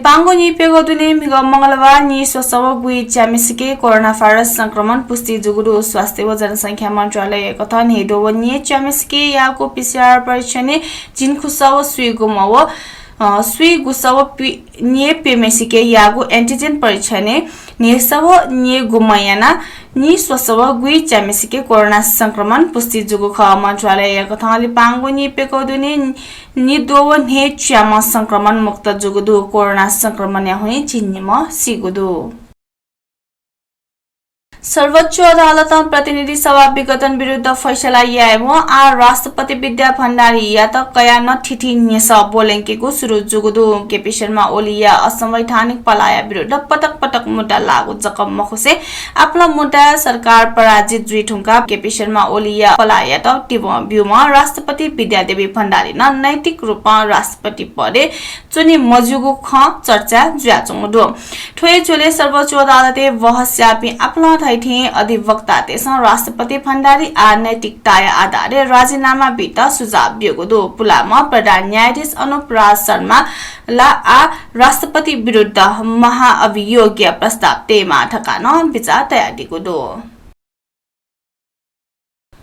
Nipango ni pego duni migo मंगलबार नि स्वसव गुई च्यामिसिके कोरोना भाइरस संक्रमण पुष्टि जुगुरु स्वास्थ्य व जनसंख्या मन्त्रालय कथन हेडो नि च्यामिसिके याको पीसीआर परीक्षण जिनखुसव सुइगुमव सुइगुसव नि पेमेसिके याको एन्टिजन परीक्षण नेसव नि गुमयाना नि स्वसव गुई च्यामिसिके कोरोना संक्रमण पुष्टि जुगु ख मन्त्रालय कथन लिपांगो नि पेको दुनि नि दोव ने च्यामा संक्रमण मुक्त जुगुदु कोरोना संक्रमण हुने चिन्निम सिगुदु सर्वोच्च अदालत प्रतिनिधि सभा विघटन विरुद्ध फैसला याएमो आ राष्ट्रपति विद्या भण्डारी या त कया नठिठी नेस बोलेंकेको सुरु जुगुदु केपी शर्मा ओली या असंवैधानिक पलाया विरुद्ध पटक पटक मुद्दा लागू जकम मखुसे आपला मुद्दा सरकार पराजित जुइठुङका केपी शर्मा ओली या पलाया त टिबुमा राष्ट्रपति विद्यादेवी भण्डारी न नैतिक रूपमा राष्ट्रपति पदे चुनि मजुगु ख चर्चा ज्याचुङदु ठोय जोले सर्वोच्च अदालतले बहस्यापि आपला अधिवक्ता त्यसमा राष्ट्रपति भण्डारी आ नैतिकताया आधारले राजीनामा बित सुझाव दिएको दो पुलामा प्रधान न्यायाधीश अनुप राज शर्मा ला आ राष्ट्रपति विरुद्ध महाअभियोग प्रस्ताव तेमा ठकान विचार तयार दिएको दो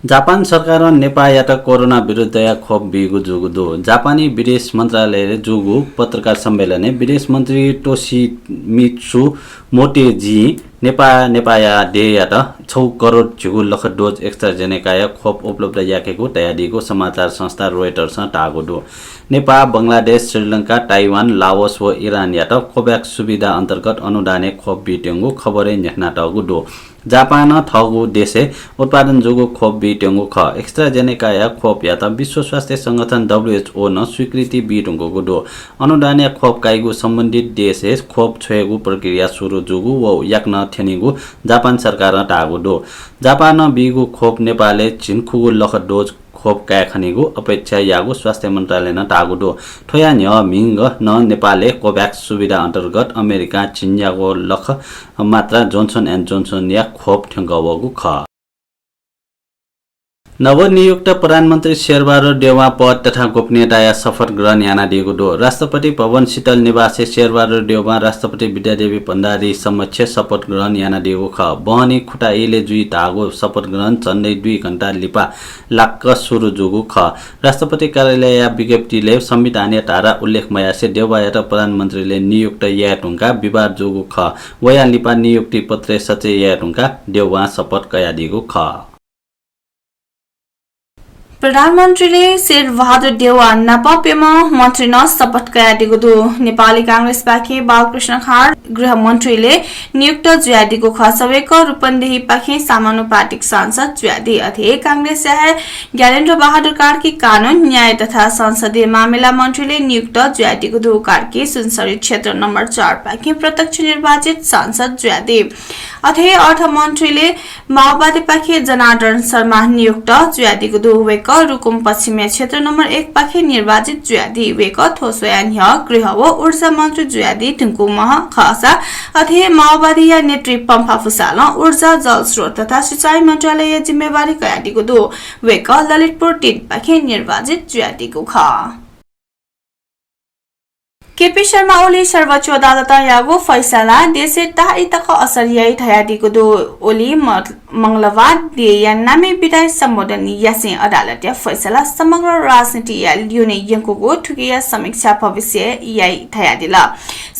जापान सरकार नेपालबाट कोरोना विरुद्ध खोप बिगु जुगुदो जापानी विदेश मन्त्रालयले जुगु पत्रकार सम्मेलनले विदेश मन्त्री टोशिमित्सु मोटेजी नेपाया डेयाट 6 करोड झिगु लख डोज एक्स्ट्राजेनेका खोप उपलब्ध याकेको तयारीको समाचार संस्था रोयटर्स टागो दो नेपाल बंगलादेश श्रीलंका ताइवान लाओस व इरान यात कोभ्याक्स सुविधा अन्तर्गत अनुदाने खोप बिटेंगु खबरै नेखना टागो दो जापान थगु देशे उत्पादन जुगु खोप बिटेंगु ख एक्स्ट्राजेनेका या खोप या त विश्व स्वास्थ्य संगठन WHO न स्वीकृति बिटुङको दो अनुदाने खोप काइगु सम्बन्धित देशे खोप छोएगु प्रक्रिया सुरु जुगु व याक्न थेनिगु जापान सरकार टागु दो जापान बिगु खोप नेपालले झिनखुगु लख डोज खोप काखनिगु अपेक्षा यागु स्वास्थ्य मन्त्रालय न टागु दो ठोया न्य मिंग न नेपालले कोभ्याक्स सुविधा अन्तर्गत अमेरिका चिन्यागो लख मात्रा जोन्सन एन्ड जोन्सन या खोप ठंगवगु ख नवनियुक्त प्रधानमन्त्री शेरबहादुर देउवा पद तथा गोपनीयता या शपथ ग्रहण याना दिएको दो राष्ट्रपति भवन शीतल निवासी शेरबहादुर देउवा राष्ट्रपति विद्यादेवी भण्डारी समक्ष शपथ ग्रहण याना दिएको ख बहनी खुटाइले जुई धागो शपथ ग्रहण झन्डै 2 घण्टा लिपा लाक्क सुरु जुगु ख राष्ट्रपति कार्यालय या विज्ञप्तिले संविधानीय धारा उल्लेख मयासे देउवा या प्रधानमन्त्रीले नियुक्त याटुङका विवाद जुगु ख वया लिपा नियुक्ति पत्र सचे याटुङका देउवा शपथ कया दिएको ख प्रधानमन्त्रीले शेरबहादुर देउवा नपापेमा मन्त्री न शपथ कयादिएको दो नेपाली कांग्रेस पाखे बालकृष्ण खाँड गृहमन्त्रीले नियुक्त ज्यादीको खसवेक रूपन्देही पाखे समानुपातिक सांसद ज्यादी अथे कांग्रेस ज्ञानेन्द्र बहादुर कार्की कानून न्याय तथा संसदीय मामिला मन्त्रीले नियुक्त ज्यादीको दो कार्की सुनसरी क्षेत्र नम्बर 4 पाखे प्रत्यक्ष निर्वाचित सांसद ज्यादी अथे अर्थमन्त्रीले माओवादी पाखे जनार्दन शर्मा नियुक्त ज्यादीको दो रुकुम पश्चिमी क्षेत्र नम्बर 1 पाखे निर्वाचित ज्यादी वेक थोसोयान गृह व ऊर्जा मन्त्री ज्यादी टुङ्कुमह खसा अथे माओवादी या नेत्री पम्फा फुसाल ऊर्जा जल स्रोत तथा सिंचाई मन्त्रालय जिम्मेवारी कयादीको दो वेक ललितपुर 3 पाखे निर्वाचित ज्यादीको ख केपी शर्मा ओली सर्वोच्च अदालत यागो फैसला देशे ताई तक असर यही थयादीको दो ओली मंगलबार दिए नामे विधायक सम्बोधन यासे अदालत या फैसला समग्र राजनीति या लियोने यंको ठुकिया समीक्षा भविष्य यही थयादिला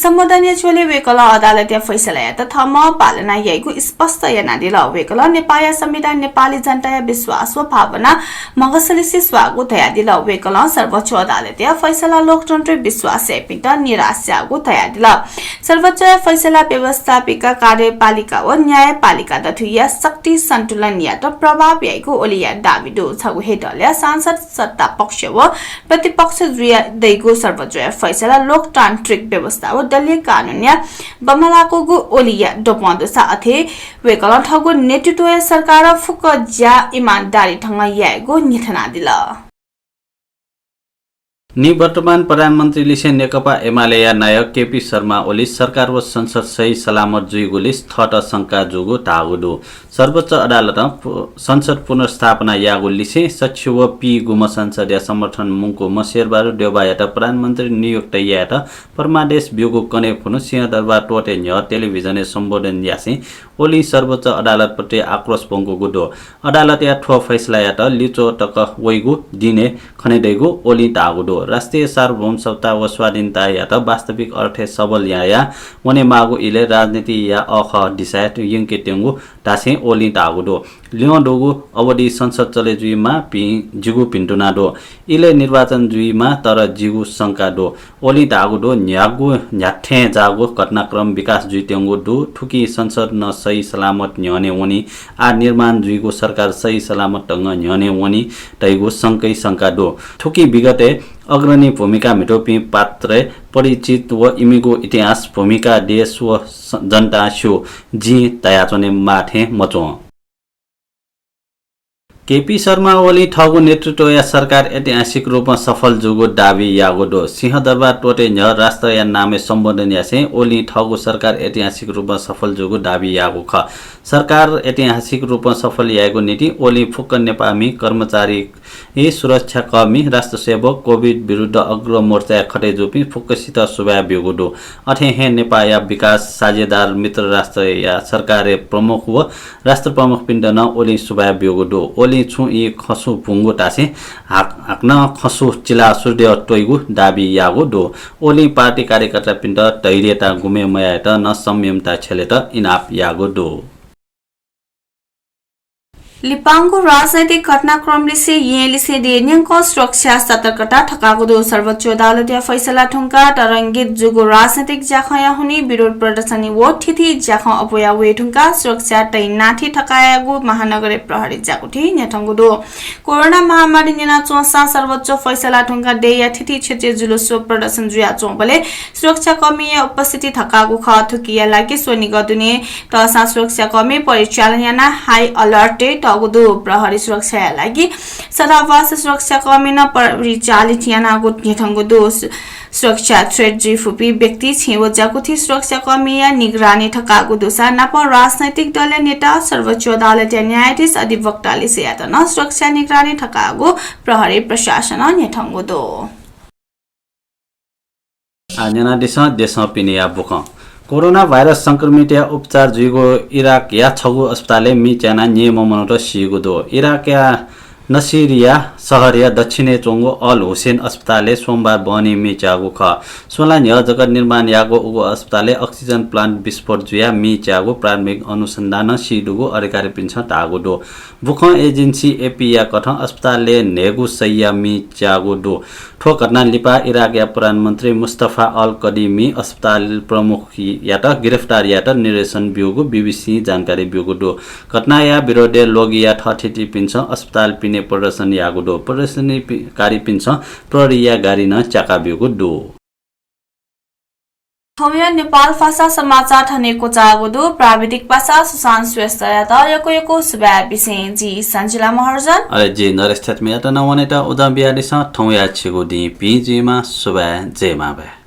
सम्बोधन या चोले वेकला अदालत या फैसला या तथम पालना यहीको स्पष्ट या नादिला वेकला नेपाली संविधान नेपाली जनता या विश्वास व भावना मगसलिसी स्वागु थयादिला वेकला सर्वोच्च अदालत या फैसला लोकतन्त्र विश्वास या निराशाको तयारीला सर्वोच्च फैसला व्यवस्थापिका कार्यपालिका व न्यायपालिका दथुया शक्ति सन्तुलन या त प्रभाव याको ओलिया दाबी दो छगु हेटल्या सांसद सत्ता पक्ष व प्रतिपक्ष जुया दैको सर्वोच्च फैसला लोकतान्त्रिक व्यवस्था व दलीय कानून या बमलाको गु ओलिया दोपन्दसा अथे वेकल ठगु नेतृत्व सरकार फुक ज्या इमानदारी ठंगा याको निथना दिला निवर्तमान प्रधानमन्त्री लिसे नेकपा एमाले नायक केपी शर्मा ओली सरकार व संसद सही सलामत जुइगुलिस थट शंका जुगु तागुदु सर्वोच्च अदालत संसद पुनर्स्थापना यागु लिसे सचिव पी गुम संसदीय समर्थन मुंको मसेरबारु देवबायात प्रधानमन्त्री नियुक्त यात परमादेश ब्युगु कने फुनु सिंहदरबार टोटे न्य टेलिभिजन सम्बोधन यासे ओली सर्वोच्च अदालत प्रति आक्रोश बंगु गुदो अदालत या ठो फैसला यात लिचो टक वैगु दिने खनेदैगु ओली तागुदो राष्ट्रिय सार्वभौमसत्ता व स्वाधीनता यात वास्तविक अर्थे सबल या वने मागु इले राजनीति या अख डिसाइड यंके तेंगु तासे ओली तागुदो लियो डोगु अवधि संसद चले जुइमा जिगु पिन्टुनाडो इले निर्वाचन जुइमा तर जिगु शंकाडो ओली तागुदो न्यागु न्याठे जागु घटनाक्रम विकास जुइतेंगु दु ठुकी संसद न सही सलामत न्यने वनी आ निर्माण जुइगु सरकार सही सलामत टंग न्यने वनी तैगु शंकै शंकाडो ठुकी विगते अग्रणी भूमिका मिटोपी पात्रे परिचित व इमिगो इतिहास भूमिका देश व जनता स्यो जी तयाचने माथे मचो केपी शर्मा ओली ठगु नेतृत्व या सरकार ऐतिहासिक रूपमा सफल जुगु दावी यागोडो सिंहदरबार टोटे न्य राष्ट्र या नामे सम्बोधन यासे ओली ठगु सरकार ऐतिहासिक रूपमा सफल जुगु दावी यागु ख सरकार ऐतिहासिक रूपमा सफल यागु नीति ओली फुक्क नेपामी कर्मचारी सुरक्षा कर्मी राष्ट्र सेवक कोभिड विरुद्ध अग्र मोर्चा खटे जुपी फुक्कसित सुभा बिगुडो अथे हे नेपाल या विकास साझेदार मित्र राष्ट्र या सरकार प्रमुख व राष्ट्र प्रमुख पिण्डन ओली सुभा बिगुडो ओली छु इ खसु भुंगो टासे हाक्न खसु चिला सूर्य टोइगु दाबी यागो दो ओली पार्टी कार्यकर्ता पिण्ड धैर्यता गुमे मयात न संयमता छेलेत इनाप यागो दो लिपाङको राजनैतिक घटनाक्रमले से लिसे देन्यङको सुरक्षा सतर्कता ठकाको दो सर्वोच्च अदालतीय फैसला ठुङ्का तरङ्गित जुगो राजनैतिक जाखया हुने विरोध प्रदर्शनी वो थिथि जाख अपोया वे ठुङ्का सुरक्षा तैनाथी ठकायागु महानगर प्रहरी जाकुठी नेठङ्गु दो कोरोना महामारी निना चोसा सर्वोच्च फैसला ठुङ्का देया थिथि क्षेत्रीय जुलुस प्रदर्शन जुया चोबले सुरक्षा कर्मी उपस्थिति ठकागु ख थुकिया लागि सोनी गदुने तसा सुरक्षा कर्मी परिचालन याना हाई अलर्ट तगुदो प्रहरी सुरक्षा लागि सदावास सुरक्षा कर्मी न परिचालित यानागु नेठङ्गु सुरक्षा थ्रेड जिफुपी व्यक्ति छेव जाकुथि सुरक्षा कर्मी या निगरानी ठकागु दोसा नप राजनैतिक दल नेता सर्वोच्च अदालतीय न्यायाधीश अधिवक्ताले सेयातन सुरक्षा निगरानी ठकागु प्रहरी प्रशासन नेठङ्गु दो आजना देश पिनिया बुख कोरोना भाइरस संक्रमित या उपचार जुइगो इराक या छगु अस्पतालले मिच्याना नियम मनोट सिगो दो इराक या नसिरिया शहर या दक्षिणे चोंगो अल हुसेन अस्पतालले सोमबार बनी मिच्यागु ख सोला न्य जगत निर्माण यागो उगो अस्पतालले अक्सिजन प्लान्ट विस्फोट जुया मिच्यागु प्राथमिक अनुसन्धान सिडुगु अधिकारी पिन्छ तागु दो बुख एजेन्सी एपिया कथ अस्पतालले नेगु सैया मिच्यागु दो ठो घटना लिपा इराक या प्रधानमन्त्री मुस्तफा अल कदिमी अस्पताल प्रमुख यात गिरफ्तार यात निर्देशन ब्युगु बीबीसी जानकारी ब्युगु दो घटना या विरोधे लोगिया ठठिटी पिन्छ अस्पताल पिने प्रदर्शन यागु दो प्रदर्शनी कारी पिन्छ प्ररिया गाडी न चाका ब्युगु दो हमिया नेपाल भाषा समाचार ठनेको चागोदो प्राविधिक भाषा सुशान्त श्रेष्ठ यको सुबा बिसे जी सञ्जिला महर्जन अरे जी नरेश थेतमिया त नवनेटा उदा बियादिस ठौया छिगु दि पिजिमा सुबा जेमा बे